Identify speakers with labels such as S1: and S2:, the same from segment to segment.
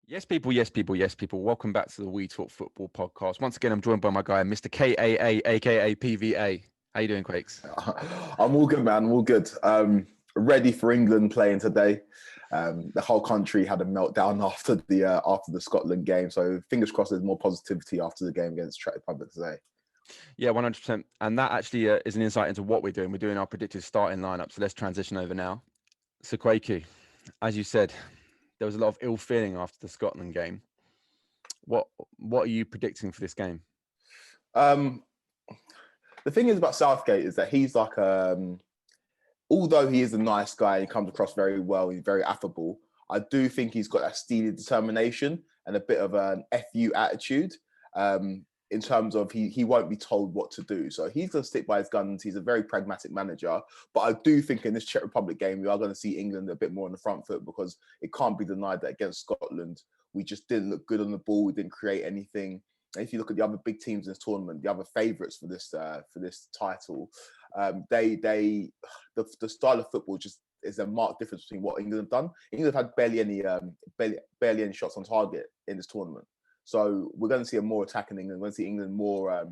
S1: Yes, people. Yes, people. Yes, people. Welcome back to the We Talk Football podcast. Once again, I'm joined by my guy, Mr. KAA, aka PVA. How you doing, Quakes?
S2: I'm all good, man. All good. Ready for England playing today. The whole country had a meltdown after the Scotland game. So fingers crossed, there's more positivity after the game against Czech Republic today.
S1: Yeah, 100%. And that actually is an insight into what we're doing. We're doing our predicted starting lineup. So let's transition over now. So Quakey, as you said, there was a lot of ill feeling after the Scotland game. What are you predicting for this game?
S2: Um, the thing is about Southgate is that he's like, although he is a nice guy and he comes across very well, he's very affable. I do think he's got that steely determination and a bit of an FU attitude. In terms of he won't be told what to do. So he's going to stick by his guns. He's a very pragmatic manager. But I do think in this Czech Republic game, we are going to see England a bit more on the front foot because it can't be denied that against Scotland, we just didn't look good on the ball. We didn't create anything. And if you look at the other big teams in this tournament, the other favourites for this title, the style of football just is a marked difference between what England have done. England have had barely any shots on target in this tournament. So we're going to see a more attacking England. We're going to see England more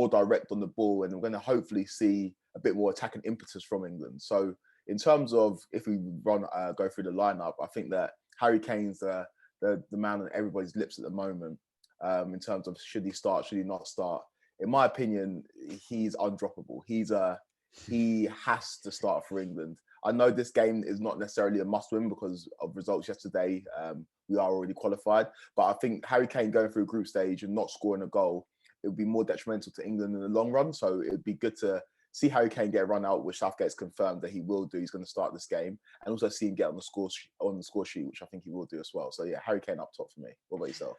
S2: direct on the ball, and we're going to hopefully see a bit more attacking impetus from England. So in terms of if we go through the lineup, I think that Harry Kane's the man on everybody's lips at the moment. In terms of should he start, should he not start? In my opinion, he's undroppable. He has to start for England. I know this game is not necessarily a must-win because of results yesterday. We are already qualified, but I think Harry Kane going through a group stage and not scoring a goal, it would be more detrimental to England in the long run. So it would be good to see Harry Kane get a run out, which Southgate's confirmed that he will do. He's going to start this game, and also see him get on the score sheet, which I think he will do as well. So yeah, Harry Kane up top for me. What about yourself?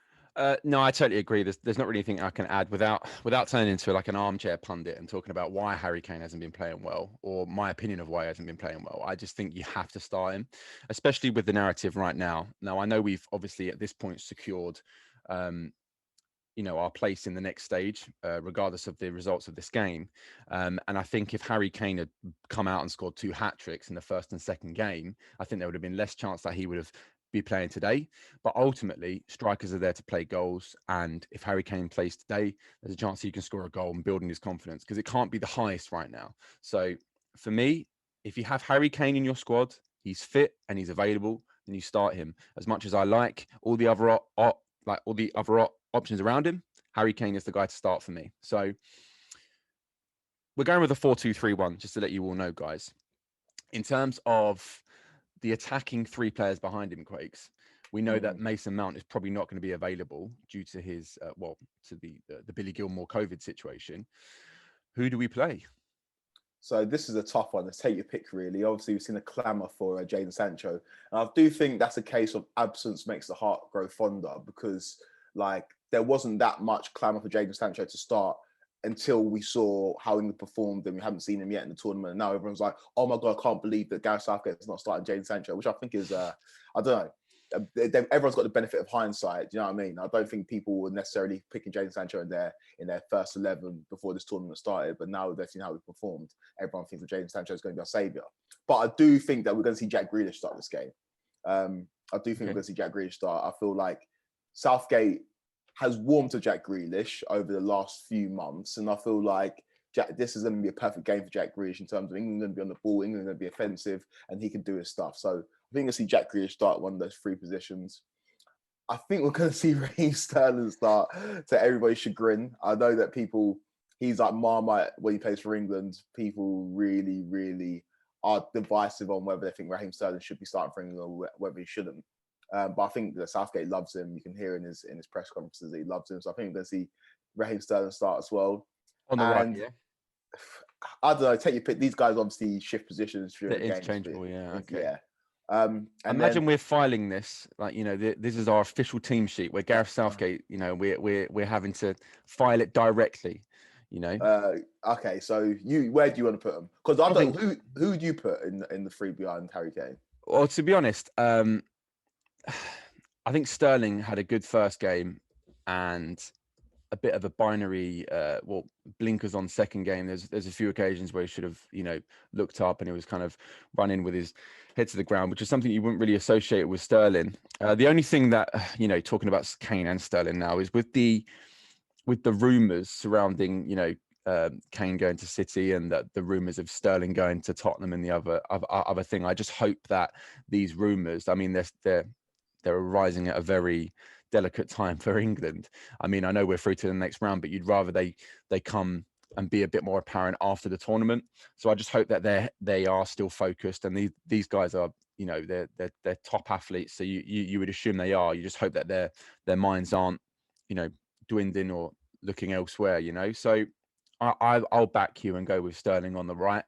S1: No, I totally agree. There's not really anything I can add without turning into like an armchair pundit and talking about why Harry Kane hasn't been playing well or my opinion of why he hasn't been playing well. I just think you have to start him, especially with the narrative right now. Now, I know we've obviously at this point secured, our place in the next stage, regardless of the results of this game. And I think if Harry Kane had come out and scored 2 hat-tricks in the first and second game, I think there would have been less chance that he would have be playing today. But ultimately, strikers are there to play goals. And if Harry Kane plays today, there's a chance he can score a goal and building his confidence because it can't be the highest right now. So for me, if you have Harry Kane in your squad, he's fit and he's available, then you start him. As much as I like all the other options around him, Harry Kane is the guy to start for me. So we're going with a 4-2-3-1, just to let you all know, guys. In terms of the attacking 3 players behind him, Quakes, we know that Mason Mount is probably not going to be available due to his, to the Billy Gilmore COVID situation. Who do we play?
S2: So this is a tough one. Let's take your pick, really. Obviously, we've seen a clamour for Jadon Sancho. And I do think that's a case of absence makes the heart grow fonder because, there wasn't that much clamour for Jadon Sancho to start until we saw how England performed and we haven't seen him yet in the tournament. And now everyone's like, oh my God, I can't believe that Gareth Southgate is not starting Jadon Sancho, which I think is, I don't know. Everyone's got the benefit of hindsight. Do you know what I mean? I don't think people were necessarily picking Jadon Sancho in their first 11 before this tournament started. But now they've seen how we performed, everyone thinks that Jadon Sancho is going to be our saviour. But I do think that we're going to see Jack Grealish start this game. I do think we're going to see Jack Grealish start. I feel like Southgate has warmed to Jack Grealish over the last few months, and I feel like this is going to be a perfect game for Jack Grealish in terms of England going to be on the ball, England going to be offensive, and he can do his stuff. So I think we'll see Jack Grealish start one of those 3 positions. I think we're going to see Raheem Sterling start to everybody's chagrin. I know that he's like Marmite when he plays for England. People really, really are divisive on whether they think Raheem Sterling should be starting for England or whether he shouldn't. But I think that Southgate loves him. You can hear in his press conferences that he loves him. So I think we're going to see Raheem Sterling start as well.
S1: On the right, yeah.
S2: I don't know. Take your pick. These guys obviously shift positions through the games.
S1: Interchangeable, yeah. Okay.
S2: Yeah.
S1: Imagine we're filing this this is our official team sheet where Gareth Southgate, we're having to file it directly.
S2: Okay, so where do you want to put them? Because I don't know who do you put in the 3 behind Harry Kane?
S1: Well, to be honest, I think Sterling had a good first game, and a bit of a binary, blinkers on second game. There's a few occasions where he should have, looked up, and he was kind of running with his head to the ground, which is something you wouldn't really associate with Sterling. The only thing that, talking about Kane and Sterling now, is with the rumours surrounding, Kane going to City, and the rumours of Sterling going to Tottenham, and the other thing. I just hope that these rumours, I mean, they're arising at a very delicate time for England. I mean, I know we're through to the next round, but you'd rather they come and be a bit more apparent after the tournament. So I just hope that they are still focused, and these guys are, they're top athletes. So you would assume they are. You just hope that their minds aren't, dwindling or looking elsewhere. So I'll back you and go with Sterling on the right.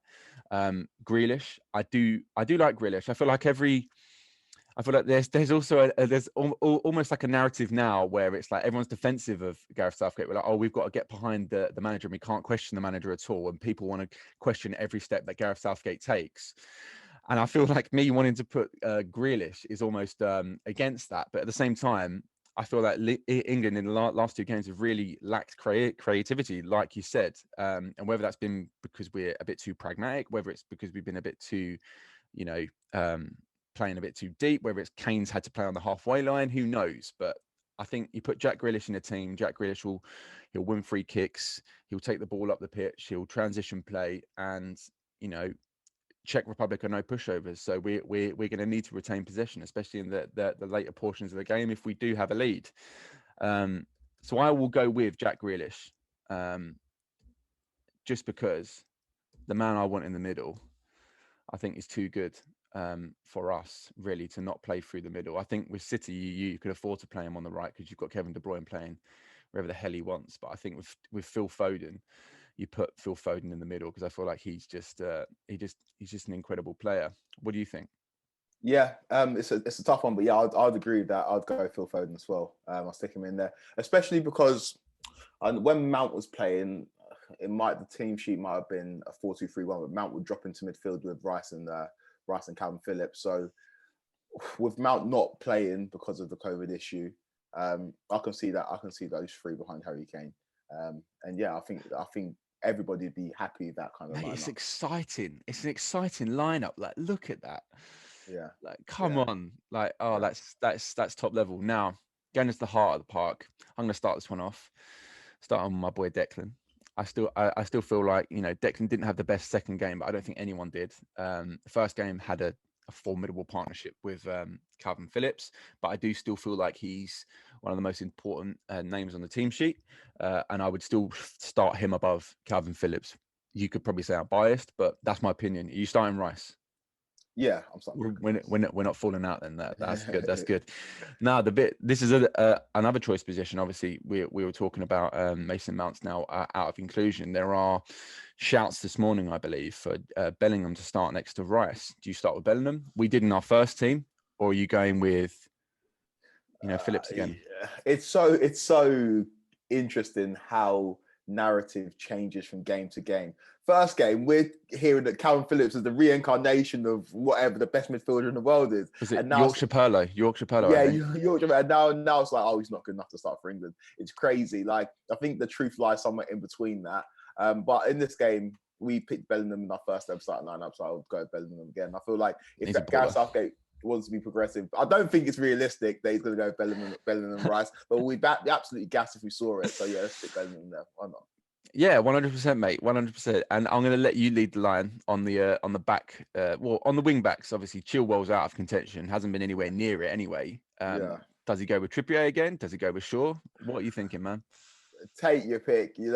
S1: Grealish, I do like Grealish. I feel like there's also almost like a narrative now where it's like everyone's defensive of Gareth Southgate. We're like, oh, we've got to get behind the manager, and we can't question the manager at all. And people want to question every step that Gareth Southgate takes. And I feel like me wanting to put Grealish is almost against that. But at the same time, I feel like England in the last two games have really lacked creativity, like you said. And whether that's been because we're a bit too pragmatic, whether it's because we've been a bit too, playing a bit too deep, whether it's Kane's had to play on the halfway line, who knows? But I think you put Jack Grealish in a team, Jack Grealish he'll win free kicks, he'll take the ball up the pitch, he'll transition play, and Czech Republic are no pushovers. So we're going to need to retain possession, especially in the later portions of the game if we do have a lead. So I will go with Jack Grealish, just because the man I want in the middle, I think, is too good for us really to not play through the middle. I think with City, you could afford to play him on the right because you've got Kevin De Bruyne playing wherever the hell he wants. But I think with Phil Foden, you put Phil Foden in the middle because I feel like he's just an incredible player. What do you think?
S2: Yeah, it's a tough one, but yeah, I'd agree with that. I'd go Phil Foden as well. I'll stick him in there, especially because when Mount was playing, the team sheet might have been a 4-2-3-1, but Mount would drop into midfield with Rice and Calvin Phillips. So with Mount not playing because of the COVID issue, I can see that. I can see those three behind Harry Kane. And yeah, I think everybody would be happy with that kind of lineup.
S1: It's exciting. It's an exciting lineup. Like, look at that.
S2: Yeah.
S1: Like, come on. Like, that's top level. Now, going into the heart of the park, I'm going to start this one off. Start on my boy Declan. I still feel like, Declan didn't have the best second game, but I don't think anyone did. The first game had a formidable partnership with Calvin Phillips, but I do still feel like he's one of the most important names on the team sheet, and I would still start him above Calvin Phillips. You could probably say I'm biased, but that's my opinion. Are you starting Rice?
S2: Yeah, I'm sorry.
S1: We're not falling out then. That's good. That's good. Now this is another choice position. Obviously, we were talking about Mason Mount's now out of inclusion. There are shouts this morning, I believe, for Bellingham to start next to Rice. Do you start with Bellingham? We did in our first team, or are you going with Phillips again?
S2: It's so interesting how narrative changes from game to game. First game, we're hearing that Calvin Phillips is the reincarnation of whatever the best midfielder in the world is.
S1: Was it Yorkshire Perlo?
S2: Yeah, Yorkshire. And now it's like, oh, he's not good enough to start for England. It's crazy. Like, I think the truth lies somewhere in between that. But in this game, we picked Bellingham in our first ever starting lineup, so I would go Bellingham again. I feel like if Gareth Southgate wants to be progressive, I don't think it's realistic that he's going to go Bellingham Rice, but we'd be absolutely gassed if we saw it. So yeah, let's stick Bellingham there. Why not?
S1: Yeah, 100%, mate, 100%. And I'm going to let you lead the line on the back. On the wing backs. Obviously, Chilwell's out of contention, hasn't been anywhere near it anyway. Does he go with Trippier again? Does he go with Shaw? What are you thinking, man?
S2: Take your pick. You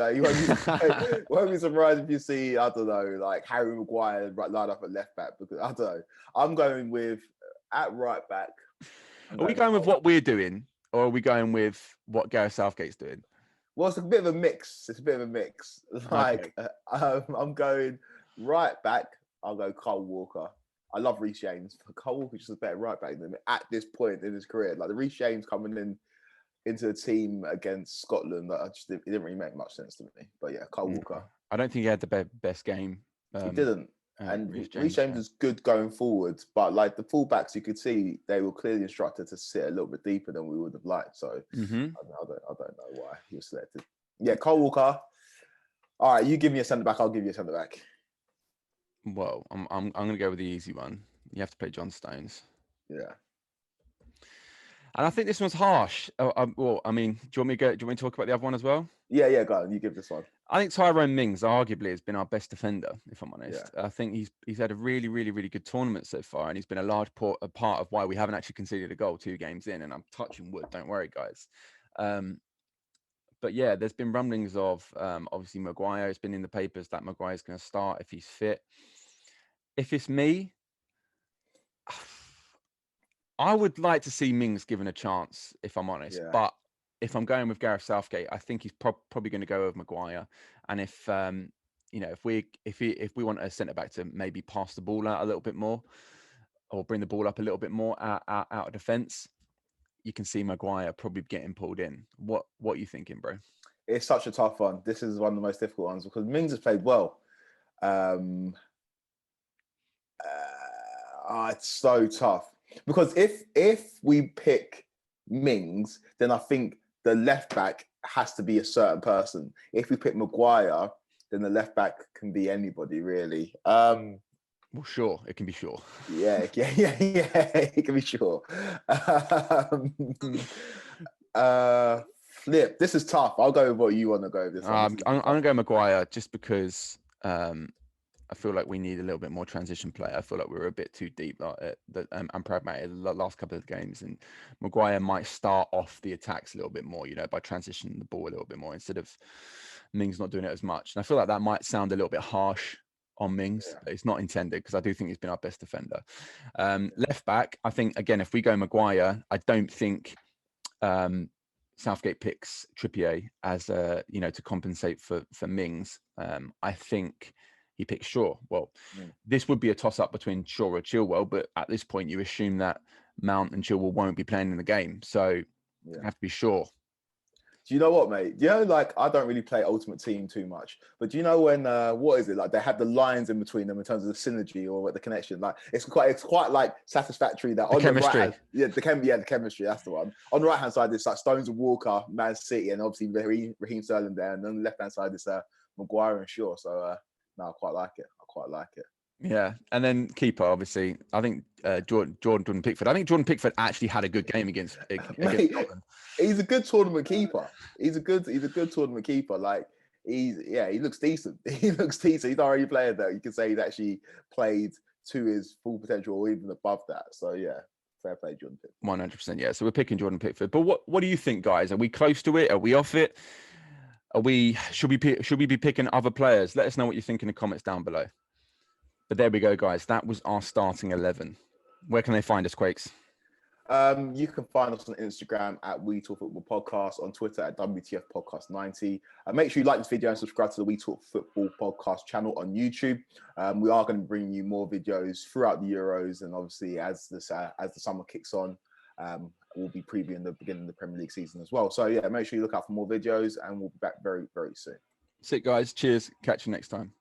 S2: won't be surprised if you see, I don't know, like Harry Maguire line up at left back, because I don't know. I'm going with at right back.
S1: Are we going with what we're doing, or are we going with what Gareth Southgate's doing?
S2: Well, it's a bit of a mix. Like, okay. I'm going right back. I'll go Kyle Walker. I love Reece James. Kyle Walker's just a better right back than him at this point in his career. Like, the Reece James coming into the team against Scotland, it didn't really make much sense to me. But yeah, Kyle Walker.
S1: I don't think he had the best game.
S2: He didn't. And
S1: Reece
S2: Reece
S1: James,
S2: James
S1: yeah.
S2: is good going forward, but like the fullbacks, you could see they were clearly instructed to sit a little bit deeper than we would have liked. So I don't know why he was selected. Yeah, Cole Walker. All right, you give me a centre back. I'll give you a centre back.
S1: Well, I'm going to go with the easy one. You have to play John Stones.
S2: Yeah.
S1: And I think this one's harsh. Well, I mean, do you want me to talk about the other one as well?
S2: Yeah, go on. You give this one.
S1: I think Tyrone Mings arguably has been our best defender, if I'm honest.
S2: Yeah.
S1: I think he's had a really, really, really good tournament so far, and he's been a large part of why we haven't actually conceded a goal 2 games in. And I'm touching wood, don't worry, guys. But yeah, there's been rumblings of obviously Maguire. It's been in the papers that Maguire's going to start if he's fit. If it's me, I would like to see Mings given a chance, if I'm honest.
S2: Yeah.
S1: But if I'm going with Gareth Southgate, I think he's probably going to go with Maguire. And if if we want a centre back to maybe pass the ball out a little bit more, or bring the ball up a little bit more out of defence, you can see Maguire probably getting pulled in. What are you thinking, bro?
S2: It's such a tough one. This is one of the most difficult ones because Mings has played well. It's so tough because if we pick Mings, then I think the left back has to be a certain person. If we pick Maguire, then the left back can be anybody really.
S1: Well, sure, it can be sure.
S2: Yeah, it can be sure. Flip. This is tough. I'll go with what you want to go with this one.
S1: I'm going to go Maguire just because I feel like we need a little bit more transition play. I feel like we were a bit too deep and pragmatic the last couple of games. And Maguire might start off the attacks a little bit more, by transitioning the ball a little bit more instead of Mings not doing it as much. And I feel like that might sound a little bit harsh on Mings. Yeah. But it's not intended because I do think he's been our best defender. Left back, I think, again, if we go Maguire, I don't think Southgate picks Trippier as to compensate for Mings. I think he picks Shaw. Well, this would be a toss-up between Shaw or Chilwell, but at this point, you assume that Mount and Chilwell won't be playing in the game, so you have to be Shaw.
S2: Do you know what, mate? I don't really play Ultimate Team too much, but do you know when what is it like? They have the lines in between them in terms of the synergy or the connection. Like it's quite like satisfactory that
S1: the chemistry.
S2: The right the chemistry. That's the one. On the right hand side, it's like Stones and Walker, Man City, and obviously Raheem Sterling there, and then on the left hand side is Maguire and Shaw. So no, I quite like it.
S1: Yeah, and then keeper, obviously, I think Jordan Pickford. I think Jordan Pickford actually had a good game against Scotland.
S2: He's a good tournament keeper. He's a good tournament keeper. Like he looks decent. He's not already playing that. You can say he's actually played to his full potential or even above that. So yeah, fair play, Jordan Pickford.
S1: 100%. Yeah. So we're picking Jordan Pickford. But what do you think, guys? Are we close to it? Are we off it? Should we be picking other players? Let us know what you think in the comments down below. But there we go, guys. That was our starting 11. Where can they find us, Quakes?
S2: You can find us on Instagram at We Talk Football Podcast, on Twitter at WTF Podcast 90. Make sure you like this video and subscribe to the We Talk Football Podcast channel on YouTube. We are going to bring you more videos throughout the Euros, and obviously as the summer kicks on, we'll be previewing the beginning of the Premier League season as well. So yeah, make sure you look out for more videos, and we'll be back very, very soon.
S1: Sick, guys. Cheers. Catch you next time.